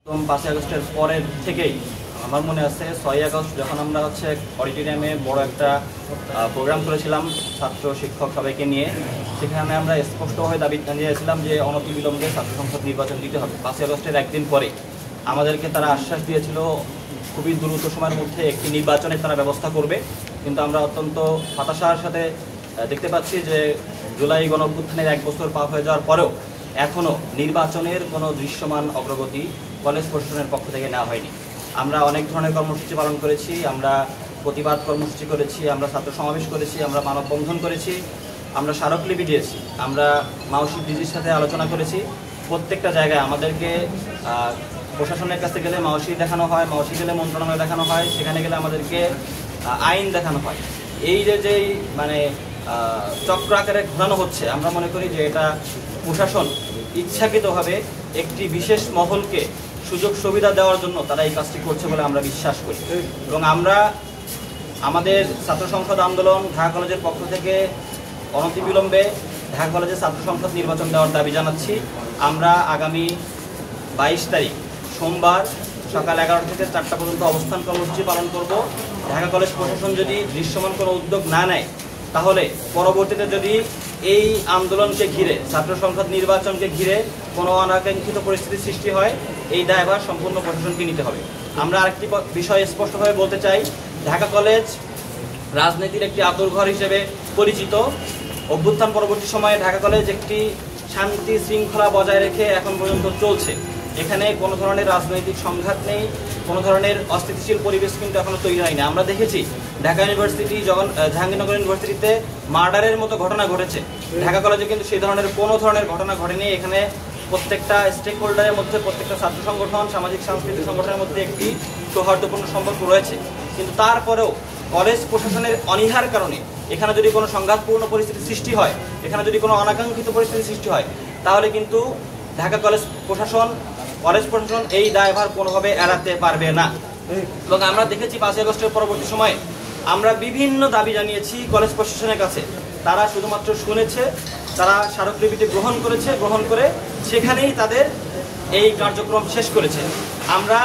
একদম 5ই আগস্টের পরের থেকেই আমার মনে আছে 6ই আগস্ট যখন আমরা অডিটোরিয়ামে বড় একটা প্রোগ্রাম করেছিলাম ছাত্র শিক্ষক সবাইকে নিয়ে, সেখানে আমরা স্পষ্টভাবে দাবি জানিয়েছিলাম যে অনতিবিলম্বে ছাত্র সংসদ নির্বাচন দিতে হবে। 5ই আগস্টের একদিন পরে আমাদেরকে তারা আশ্বাস দিয়েছিল খুবই দ্রুত সময়ের মধ্যে একটি নির্বাচনের তারা ব্যবস্থা করবে, কিন্তু আমরা অত্যন্ত হতাশার সাথে দেখতে পাচ্ছি যে জুলাই গণঅভ্যুত্থানের 1 বছর পার হয়ে যাওয়ার পরেও এখনও নির্বাচনের কোনো দৃশ্যমান অগ্রগতি কলেজ প্রশাসনের পক্ষ থেকে নেওয়া হয়নি। আমরা অনেক ধরনের কর্মসূচি পালন করেছি, আমরা প্রতিবাদ কর্মসূচি করেছি, আমরা ছাত্র সমাবেশ করেছি, আমরা মানববন্ধন করেছি, আমরা স্মারকলিপি দিয়েছি, আমরা মাওসি ডিজির সাথে আলোচনা করেছি। প্রত্যেকটা জায়গায় আমাদেরকে প্রশাসনের কাছে গেলে মাওসি দেখানো হয়, মাওসি গেলে মন্ত্রণালয় দেখানো হয়, সেখানে গেলে আমাদেরকে আইন দেখানো হয়। এই যে মানে চক্র আকারে ঘোরানো হচ্ছে, আমরা মনে করি যে এটা প্রশাসন ইচ্ছাকৃতভাবে একটি বিশেষ মহলকে সুযোগ সুবিধা দেওয়ার জন্য তারা এই কাজটি করছে বলে আমরা বিশ্বাস করি। এবং আমরা আমাদের ছাত্র সংসদ আন্দোলন ঢাকা কলেজের পক্ষ থেকে অনতিবিলম্বে ঢাকা কলেজে ছাত্র সংসদ নির্বাচন দেওয়ার দাবি জানাচ্ছি। আমরা আগামী 22 তারিখ সোমবার সকাল 11টা থেকে 4টা পর্যন্ত অবস্থান কর্মসূচি পালন করব। ঢাকা কলেজ প্রশাসন যদি দৃশ্যমান কোনো উদ্যোগ না নেয়, তাহলে পরবর্তীতে যদি এই আন্দোলনকে ঘিরে ছাত্র সংসদ নির্বাচনকে ঘিরে কোনো অনাকাঙ্ক্ষিত পরিস্থিতির সৃষ্টি হয়, এই দায়ভার সম্পূর্ণ প্রশাসনকে নিতে হবে। আমরা আরেকটি বিষয় স্পষ্টভাবে বলতে চাই, ঢাকা কলেজ রাজনীতির একটি আঁতুড়ঘর হিসেবে পরিচিত। অভ্যুত্থান পরবর্তী সময়ে ঢাকা কলেজ একটি শান্তি শৃঙ্খলা বজায় রেখে এখন পর্যন্ত চলছে। এখানে কোনো ধরনের রাজনৈতিক সংঘাত নেই, কোনো ধরনের অস্থিতিশীল পরিবেশ কিন্তু এখনো তৈরি হয়নি। আমরা দেখেছি ঢাকা ইউনিভার্সিটি, জাহাঙ্গীরনগর ইউনিভার্সিটিতে মার্ডারের মতো ঘটনা ঘটেছে, ঢাকা কলেজে কিন্তু সেই ধরনের কোনো ধরনের ঘটনা ঘটেনি। এখানে প্রত্যেকটা স্টেক হোল্ডারের মধ্যে, প্রত্যেকটা ছাত্র সংগঠন, সামাজিক সাংস্কৃতিক সংগঠনের মধ্যে একটি সৌহার্দ্যপূর্ণ সম্পর্ক রয়েছে। কিন্তু তারপরেও কলেজ প্রশাসনের অনীহার কারণে এখানে যদি কোনো সংঘাতপূর্ণ পরিস্থিতি সৃষ্টি হয়, এখানে যদি কোনো অনাকাঙ্ক্ষিত পরিস্থিতি সৃষ্টি হয়, তাহলে কিন্তু ঢাকা কলেজ প্রশাসন এই দায়ভার কোনোভাবে এড়াতে পারবে না। এবং আমরা দেখেছি 5ই আগস্টের পরবর্তী সময়ে আমরা বিভিন্ন দাবি জানিয়েছি কলেজ প্রশাসনের কাছে, তারা শুধুমাত্র শুনেছে, তারা স্মারকলিপিটি গ্রহণ করেছে, গ্রহণ করে সেখানেই তাদের এই কার্যক্রম শেষ করেছে। আমরা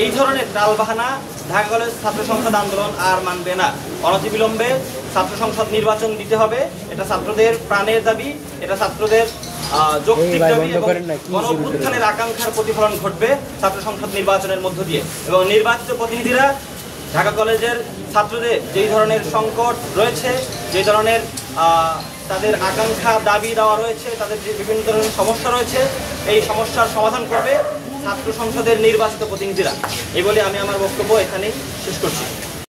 এই ধরনের টালবাহানা ঢাকা কলেজ ছাত্র সংসদ আন্দোলন আর মানবে না। অনতিবিলম্বে ছাত্র সংসদ নির্বাচন দিতে হবে, এটা ছাত্রদের প্রাণের দাবি, এটা ছাত্রদের যৌক্তিক দাবি এবং গণঅভ্যুত্থানের আকাঙ্ক্ষার প্রতিফলন ঘটবে ছাত্র সংসদ নির্বাচনের মধ্য দিয়ে। এবং নির্বাচিত প্রতিনিধিরা ঢাকা কলেজের ছাত্রদের যেই ধরনের সংকট রয়েছে, যে ধরনের তাদের আকাঙ্ক্ষা দাবি দেওয়া রয়েছে, তাদের যে বিভিন্ন ধরনের সমস্যা রয়েছে, এই সমস্যার সমাধান করবে ছাত্র সংসদের নির্বাচিত প্রতিনিধিরা। এই বলে আমি আমার বক্তব্য এখানেই শেষ করছি।